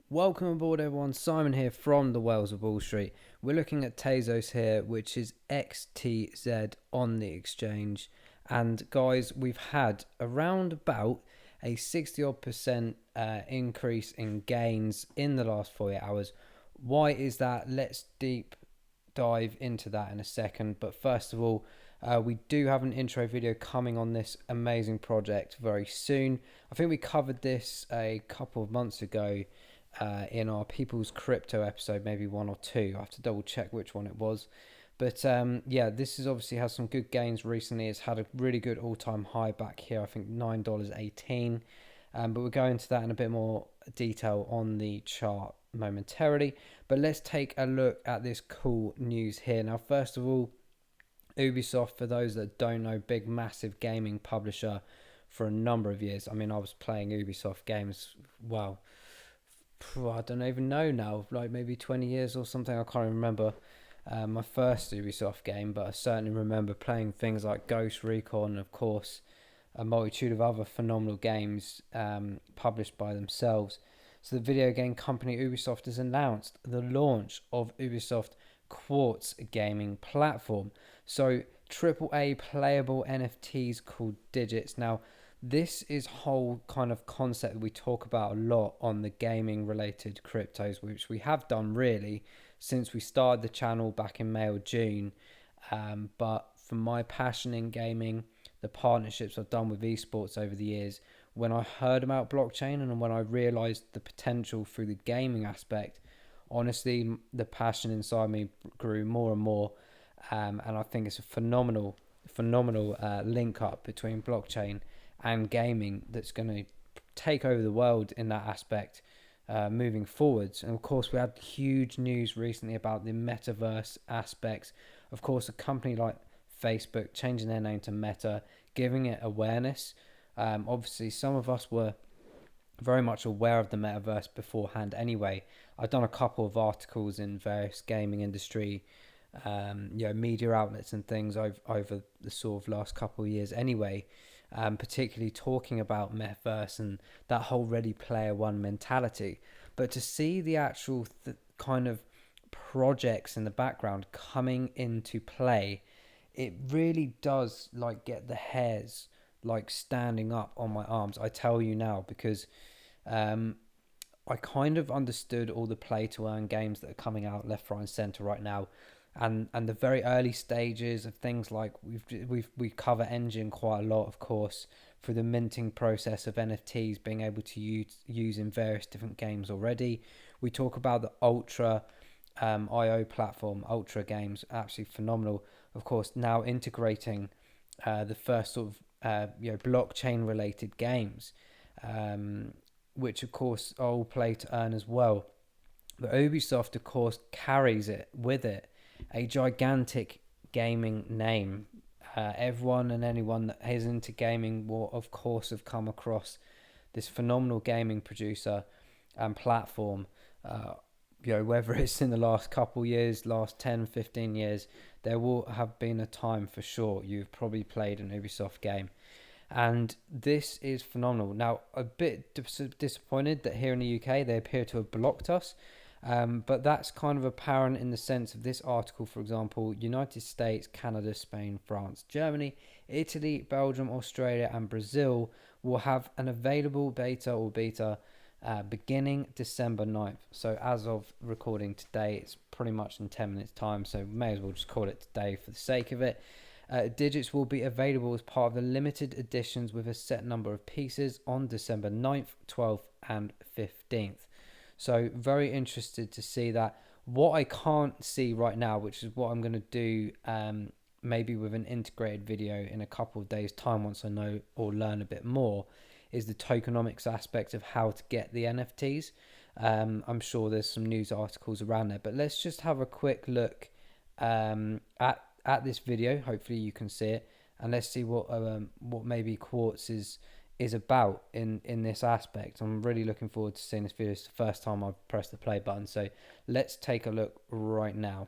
Welcome aboard everyone, Simon here from the Wells of Wall Street. We're looking at Tezos here, which is XTZ on the exchange. And guys, we've had around about a 60 odd percent increase in gains in the last 48 hours. Why is that? Let's deep dive into that in a second. But first of all, we do have an intro video coming on this amazing project very soon. I think we covered this a couple of months ago in our People's Crypto episode, maybe one or two. I have to double check which one it was. But yeah, this is obviously has some good gains recently. It's had a really good all-time high back here, I think $9.18. But we'll go into that in a bit more detail on the chart momentarily. But let's take a look at this cool news here. Now, first of all, Ubisoft, for those that don't know, big, massive gaming publisher for a number of years. I mean, I was playing Ubisoft games, well, I don't even know now, like maybe 20 years or something. I can't even remember my first Ubisoft game, but I certainly remember playing things like Ghost Recon and, of course, a multitude of other phenomenal games published by themselves. So the video game company Ubisoft has announced the launch of Ubisoft Quartz gaming platform. So AAA playable NFTs called digits. Now, this is whole kind of concept that we talk about a lot on the gaming related cryptos, which we have done really since we started the channel back in May or June. But from my passion in gaming, the partnerships I've done with esports over the years, when I heard about blockchain and when I realized the potential through the gaming aspect, honestly, the passion inside me grew more and more. And I think it's a phenomenal link up between blockchain and gaming that's going to take over the world in that aspect moving forwards. And of course, we had huge news recently about the metaverse aspects. Of course, a company like Facebook changing their name to Meta, giving it awareness. Obviously, some of us were very much aware of the metaverse beforehand anyway. I've done a couple of articles in various gaming industry media outlets and things over the sort of last couple of years anyway. Particularly talking about metaverse and that whole Ready Player One mentality. But to see the actual kind of projects in the background coming into play, it really does like get the hairs like standing up on my arms. I tell you now, because I kind of understood all the play to earn games that are coming out left, right, and center right now. And the very early stages of things like we cover engine quite a lot, of course, through the minting process of NFTs being able to use in various different games already. We talk about the Ultra IO platform, Ultra Games, absolutely phenomenal. Of course, now integrating the first sort of blockchain related games, which of course are all play to earn as well. But Ubisoft, of course, carries it with it. A gigantic gaming name. Everyone and anyone that is into gaming will, of course, have come across this phenomenal gaming producer and platform. Whether it's in the last couple of years, last 10, 15 years, there will have been a time for sure you've probably played an Ubisoft game. And this is phenomenal. Now, a bit disappointed that here in the UK, they appear to have blocked us. But that's kind of apparent in the sense of this article, for example, United States, Canada, Spain, France, Germany, Italy, Belgium, Australia, and Brazil will have an available beta or beta beginning December 9th. So as of recording today, it's pretty much in 10 minutes time. So may as well just call it today for the sake of it. Digits will be available as part of the limited editions with a set number of pieces on December 9th, 12th, and 15th. So very interested to see that. What I can't see right now, which is what I'm going to do maybe with an integrated video in a couple of days time once I know or learn a bit more, is the tokenomics aspect of how to get the NFTs. I'm sure there's some news articles around there, but let's just have a quick look at this video. Hopefully you can see it, and let's see what maybe Quartz is about in this aspect. I'm really looking forward to seeing this video. It's the first time I've pressed the play button, so let's take a look right now.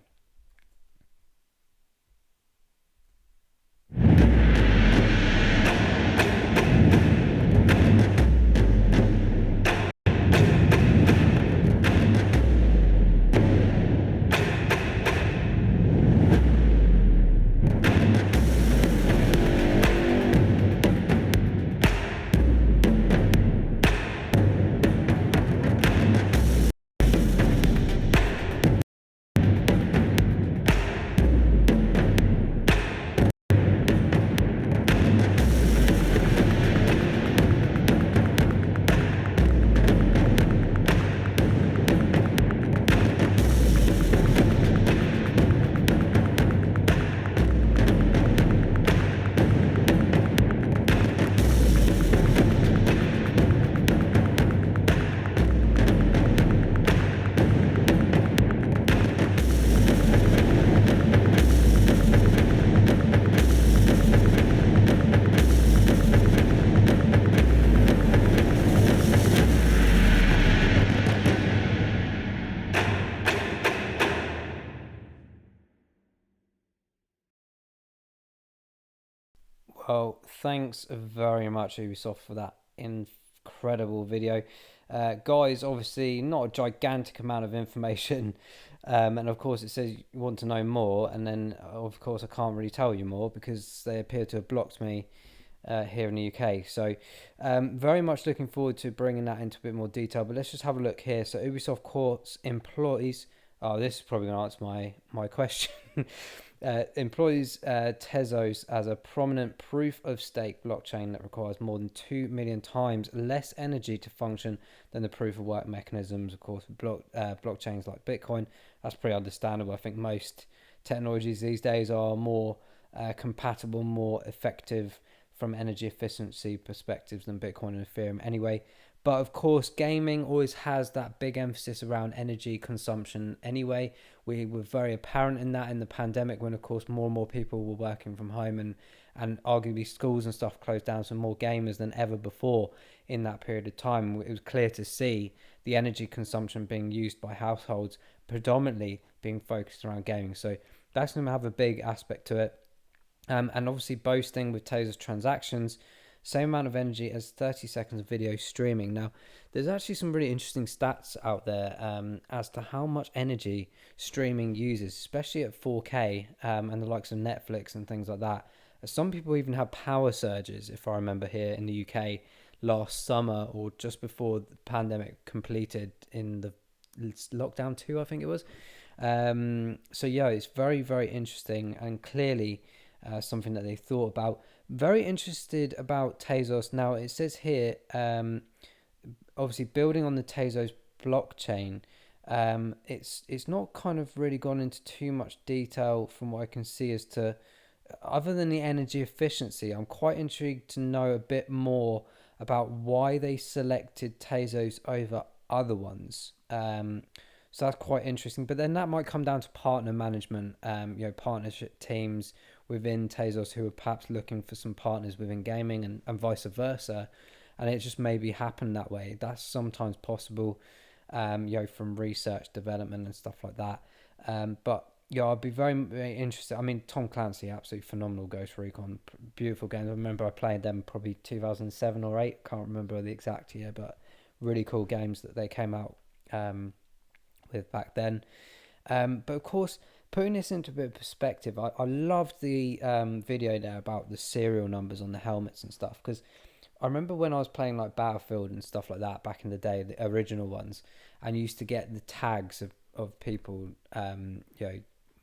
Oh, thanks very much, Ubisoft, for that incredible video. Guys, obviously, not a gigantic amount of information. And of course, it says you want to know more. And then, of course, I can't really tell you more because they appear to have blocked me here in the UK. So, very much looking forward to bringing that into a bit more detail. But let's just have a look here. So, Ubisoft Quartz employs. Oh, this is probably going to answer my question. Employs Tezos as a prominent proof of stake blockchain that requires more than 2 million times less energy to function than the proof of work mechanisms. Of course, blockchains like Bitcoin. That's pretty understandable. I think most technologies these days are more compatible, more effective from energy efficiency perspectives than Bitcoin and Ethereum anyway. But of course, gaming always has that big emphasis around energy consumption anyway. We were very apparent in that in the pandemic when, of course, more and more people were working from home and arguably schools and stuff closed down, so more gamers than ever before in that period of time. It was clear to see the energy consumption being used by households predominantly being focused around gaming. So that's going to have a big aspect to it. And obviously boasting with Tezos transactions, same amount of energy as 30 seconds of video streaming. Now, there's actually some really interesting stats out there as to how much energy streaming uses, especially at 4K and the likes of Netflix and things like that. Some people even have power surges, if I remember, here in the UK last summer or just before the pandemic completed in the lockdown 2, I think it was. So yeah, it's very, very interesting and clearly something that they thought about. Very interested about Tezos. Now it says here, obviously building on the Tezos blockchain. It's not kind of really gone into too much detail from what I can see as to, other than the energy efficiency. I'm quite intrigued to know a bit more about why they selected Tezos over other ones. So that's quite interesting. But then that might come down to partner management, partnership teams within Tezos who are perhaps looking for some partners within gaming and vice versa. And it just maybe happened that way. That's sometimes possible, from research, development and stuff like that. But yeah, I'd be very, very interested. I mean, Tom Clancy, absolutely phenomenal Ghost Recon, beautiful games. I remember I played them probably 2007 or 8. Can't remember the exact year, but really cool games that they came out with back then. But of course, putting this into a bit of perspective, I loved the video there about the serial numbers on the helmets and stuff, because I remember when I was playing like Battlefield and stuff like that back in the day, the original ones, and you used to get the tags of people,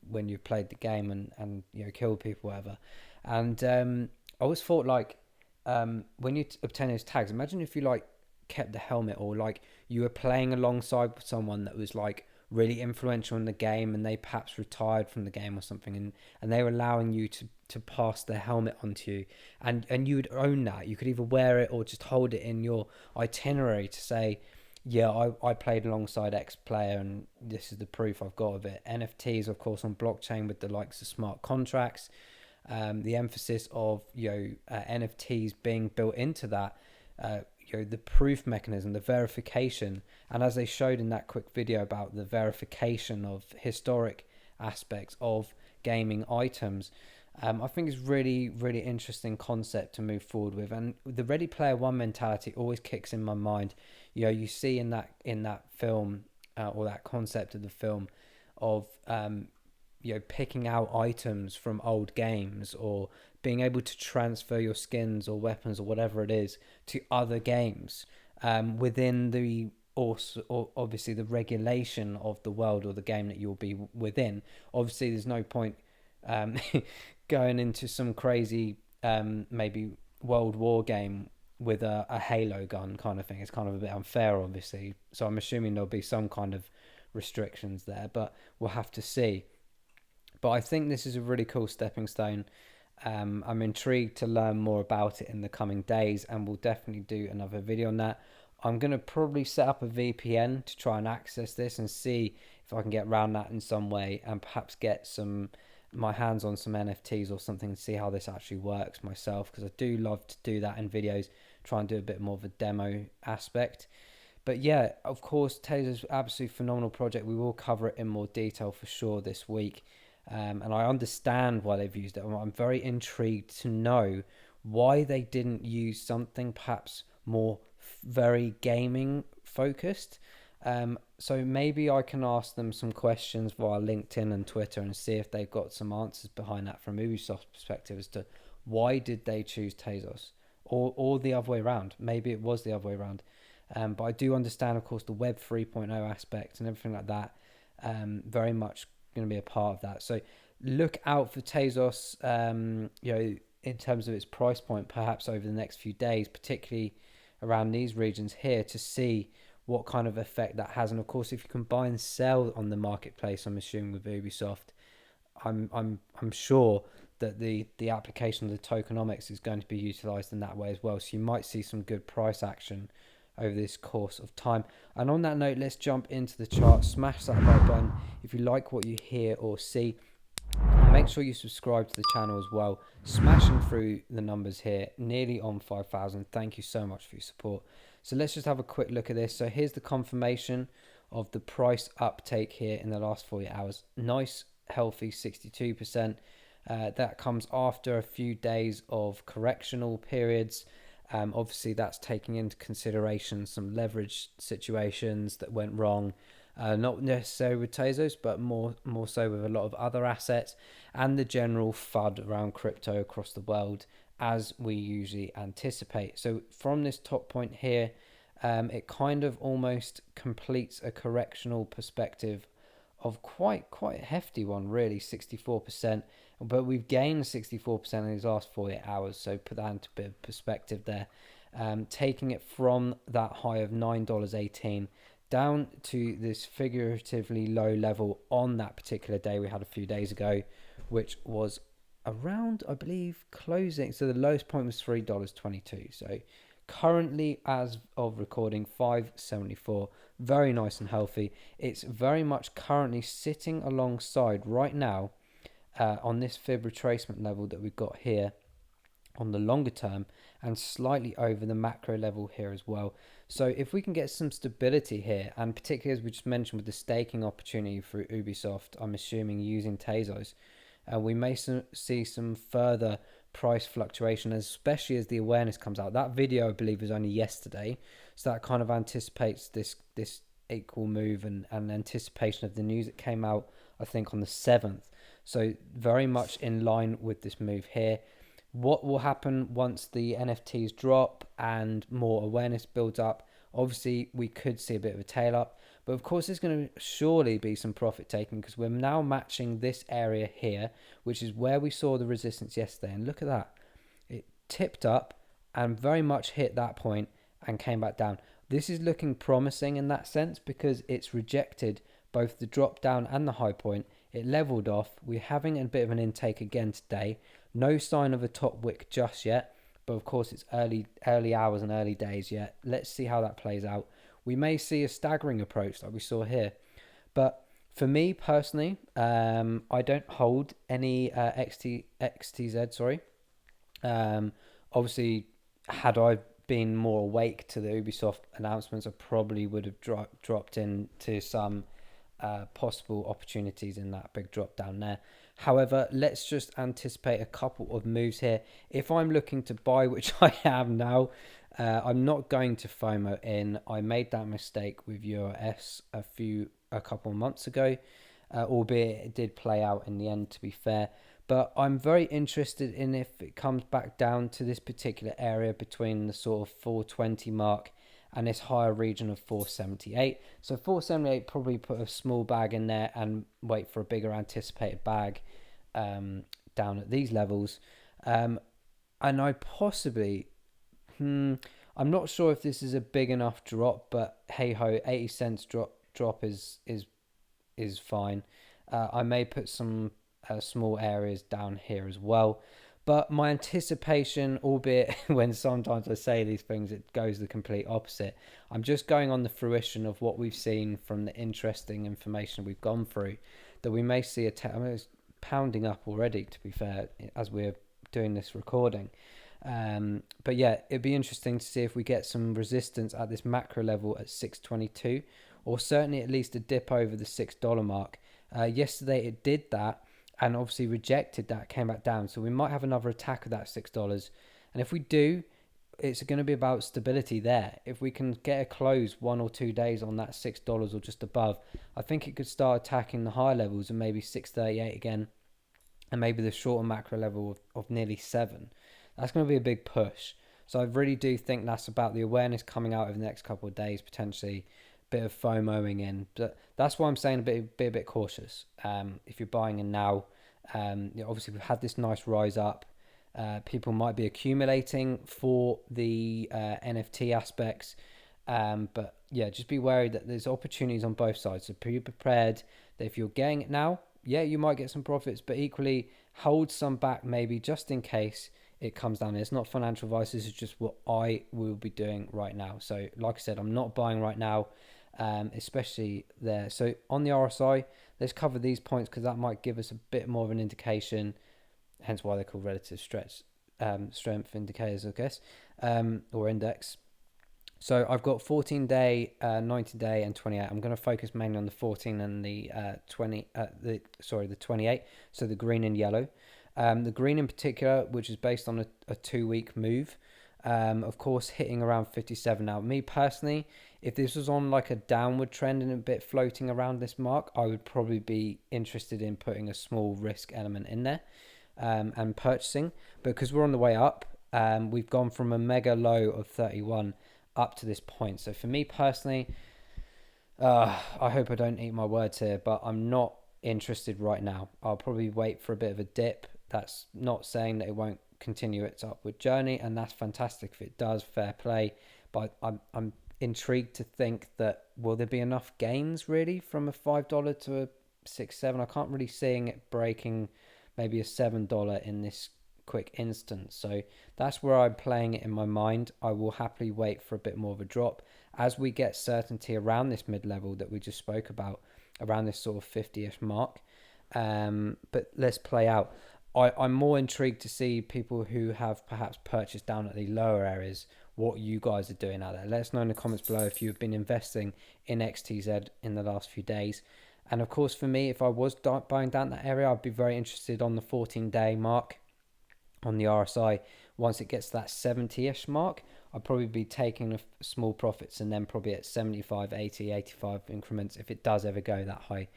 when you played the game and killed people, whatever. And I always thought like, when you obtain those tags, imagine if you like kept the helmet, or like you were playing alongside someone that was like really influential in the game and they perhaps retired from the game or something, and they were allowing you to pass their helmet onto you, and you would own that. You could either wear it or just hold it in your itinerary to say, yeah, I played alongside X player and this is the proof I've got of it. NFTs, of course, on blockchain with the likes of smart contracts, the emphasis of NFTs being built into that, the proof mechanism, the verification. And as they showed in that quick video about the verification of historic aspects of gaming items, I think it's really, really interesting concept to move forward with. And the Ready Player One mentality always kicks in my mind. You see in that film, or that concept of the film, of picking out items from old games, or being able to transfer your skins or weapons or whatever it is to other games, within the, or obviously the regulation of the world or the game that you'll be within. Obviously, there's no point going into some crazy maybe World War game with a Halo gun kind of thing. It's kind of a bit unfair, obviously. So I'm assuming there'll be some kind of restrictions there, but we'll have to see. But I think this is a really cool stepping stone. I'm intrigued to learn more about it in the coming days, and we'll definitely do another video on that. I'm going to probably set up a VPN to try and access this and see if I can get around that in some way, and perhaps get my hands on some NFTs or something and see how this actually works myself, because I do love to do that in videos, try and do a bit more of a demo aspect. But yeah, of course, Tezos, absolutely phenomenal project. We will cover it in more detail for sure this week. And I understand why they've used it. I'm very intrigued to know why they didn't use something perhaps more very gaming focused. So maybe I can ask them some questions via LinkedIn and Twitter and see if they've got some answers behind that from Ubisoft's perspective as to why did they choose Tezos, or the other way around. Maybe it was the other way around. But I do understand, of course, the Web 3.0 aspect and everything like that. Very much going to be a part of that. So look out for Tezos, in terms of its price point, perhaps over the next few days, particularly around these regions here, to see what kind of effect that has. And of course, if you can buy and sell on the marketplace, I'm assuming with Ubisoft, I'm sure that the application of the tokenomics is going to be utilized in that way as well. So you might see some good price action over this course of time. And on that note, let's jump into the chart. Smash that like button if you like what you hear or see. Make sure you subscribe to the channel as well. Smashing through the numbers here, nearly on 5,000. Thank you so much for your support. So let's just have a quick look at this. So here's the confirmation of the price uptake here in the last 48 hours. Nice, healthy 62%. That comes after a few days of correctional periods. Obviously, that's taking into consideration some leverage situations that went wrong. Not necessarily with Tezos, but more so with a lot of other assets and the general FUD around crypto across the world, as we usually anticipate. So from this top point here, it kind of almost completes a correctional perspective of quite a hefty one, really, 64%. But we've gained 64% in these last 48 hours, so put that into a bit of perspective there. Taking it from that high of $9.18 down to this figuratively low level on that particular day we had a few days ago, which was around, I believe, closing. So the lowest point was $3.22. So currently, as of recording, $5.74. Very nice and healthy. It's very much currently sitting alongside right now on this fib retracement level that we've got here on the longer term, and slightly over the macro level here as well. So if we can get some stability here, and particularly as we just mentioned with the staking opportunity through Ubisoft, I'm assuming using Tezos, we may see some further price fluctuation, especially as the awareness comes out. That video, I believe, was only yesterday, so that kind of anticipates this equal move and anticipation of the news that came out, I think, on the 7th. So very much in line with this move here. What will happen once the NFTs drop and more awareness builds up? Obviously, we could see a bit of a tail up, but of course, there's going to surely be some profit taking, because we're now matching this area here, which is where we saw the resistance yesterday. And look at that. It tipped up and very much hit that point and came back down. This is looking promising in that sense, because it's rejected both the drop down and the high point. It leveled off. We're having a bit of an intake again today. No sign of a top wick just yet, but of course it's early hours and early days yet. Let's see how that plays out. We may see a staggering approach like we saw here, but for me personally, I don't hold any XTZ. Sorry. Obviously, had I been more awake to the Ubisoft announcements, I probably would have dropped into some possible opportunities in that big drop down there. However, let's just anticipate a couple of moves here. If I'm looking to buy, which I am now, I'm not going to FOMO in. I made that mistake with URS a couple of months ago, albeit it did play out in the end, to be fair. But I'm very interested in if it comes back down to this particular area between the sort of 420 mark and this higher region of 478. So 478, probably put a small bag in there and wait for a bigger anticipated bag down at these levels. And I possibly, I'm not sure if this is a big enough drop, but hey ho, 80 cents drop is fine. I may put some small areas down here as well. But my anticipation, albeit when sometimes I say these things, it goes the complete opposite. I'm just going on the fruition of what we've seen from the interesting information we've gone through, that we may see it's pounding up already, to be fair, as we're doing this recording. But yeah, it'd be interesting to see if we get some resistance at this macro level at 622, or certainly at least a dip over the $6 mark. Yesterday it did that, and obviously rejected that, came back down. So we might have another attack of that $6 And if we do, it's going to be about stability there. If we can get a close 1 or 2 days on that $6 or just above, I think it could start attacking the higher levels and maybe 638 again, and maybe the shorter macro level of nearly 7. That's going to be a big push. So I really do think that's about the awareness coming out over the next couple of days, potentially a bit of FOMOing in. But that's why I'm saying be a bit cautious. If you're buying in now, obviously we've had this nice rise up. People might be accumulating for the NFT aspects. But yeah, just be wary that there's opportunities on both sides. So be prepared that if you're getting it now, yeah, you might get some profits, but equally hold some back maybe just in case it comes down. It's not financial advice. This is just what I will be doing right now. So like I said, I'm not buying right now, especially there. So on the RSI, let's cover these points because that might give us a bit more of an indication, hence why they're called relative strength indicators, I guess, or index. So I've got 14-day, 90-day, and 28. I'm going to focus mainly on the 14 and the 28. So the green and yellow. The green in particular, which is based on a 2-week move, of course, hitting around 57. Now, me personally, if this was on like a downward trend and a bit floating around this mark, I would probably be interested in putting a small risk element in there and purchasing. Because we're on the way up, we've gone from a mega low of 31 up to this point. So for me personally, I hope I don't eat my words here, but I'm not interested right now. I'll probably wait for a bit of a dip. That's not saying that it won't continue its upward journey, and that's fantastic if it does, fair play. But I'm intrigued to think that will there be enough gains really from a $5 to a 6-7? I can't really seeing it breaking maybe a $7 in this quick instance. So that's where I'm playing it in my mind. I will happily wait for a bit more of a drop as we get certainty around this mid-level that we just spoke about, around this sort of 50-ish mark. But let's play out. I'm more intrigued to see people who have perhaps purchased down at the lower areas, what you guys are doing out there. Let us know in the comments below if you've been investing in XTZ in the last few days. And of course, for me, if I was buying down that area, I'd be very interested on the 14-day mark on the RSI. Once it gets to that 70-ish mark, I'll probably be taking small profits and then probably at 75, 80, 85 increments if it does ever go that high.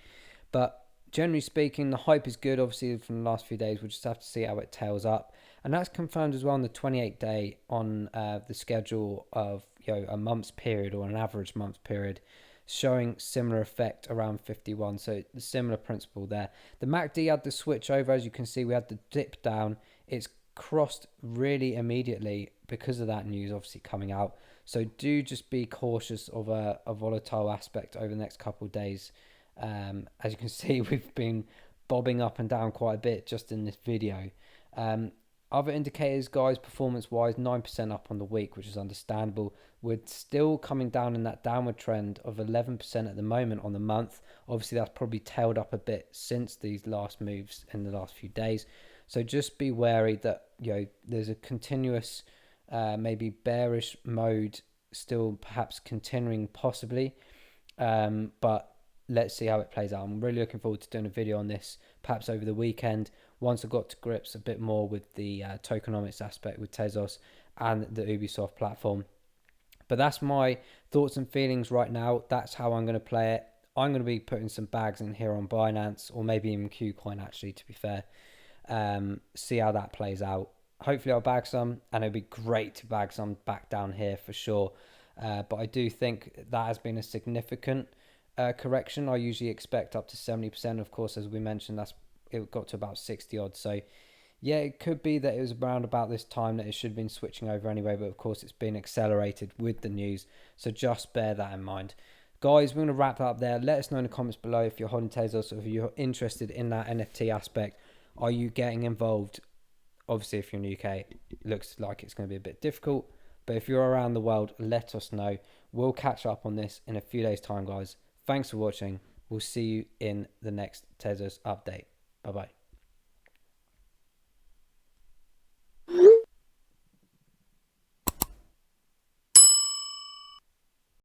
But generally speaking, the hype is good, obviously, from the last few days. We'll just have to see how it tails up. And that's confirmed as well on the 28-day on the schedule of a month's period or an average month's period, showing similar effect around 51. So the similar principle there. The MACD had the switch over. As you can see, we had the dip down. It's crossed really immediately because of that news obviously coming out. So do just be cautious of a volatile aspect over the next couple of days. As you can see, we've been bobbing up and down quite a bit just in this video. Other indicators, guys, performance-wise, 9% up on the week, which is understandable. We're still coming down in that downward trend of 11% at the moment on the month. Obviously, that's probably tailed up a bit since these last moves in the last few days. So just be wary that there's a continuous, maybe bearish mode still perhaps continuing possibly. But let's see how it plays out. I'm really looking forward to doing a video on this perhaps over the weekend once I got to grips a bit more with the tokenomics aspect with Tezos and the Ubisoft platform. But that's my thoughts and feelings right now. That's how I'm going to play it. I'm going to be putting some bags in here on Binance or maybe even Qcoin actually, to be fair. See how that plays out. Hopefully I'll bag some, and it'd be great to bag some back down here for sure. But I do think that has been a significant correction. I usually expect up to 70%. Of course, as we mentioned, it got to about 60 odd. So yeah, it could be that it was around about this time that it should have been switching over anyway. But of course, it's been accelerated with the news. So just bear that in mind. Guys, we're going to wrap that up there. Let us know in the comments below if you're holding Tezos or if you're interested in that NFT aspect. Are you getting involved? Obviously, if you're in the UK, it looks like it's going to be a bit difficult. But if you're around the world, let us know. We'll catch up on this in a few days' time, guys. Thanks for watching. We'll see you in the next Tezos update. Bye-bye.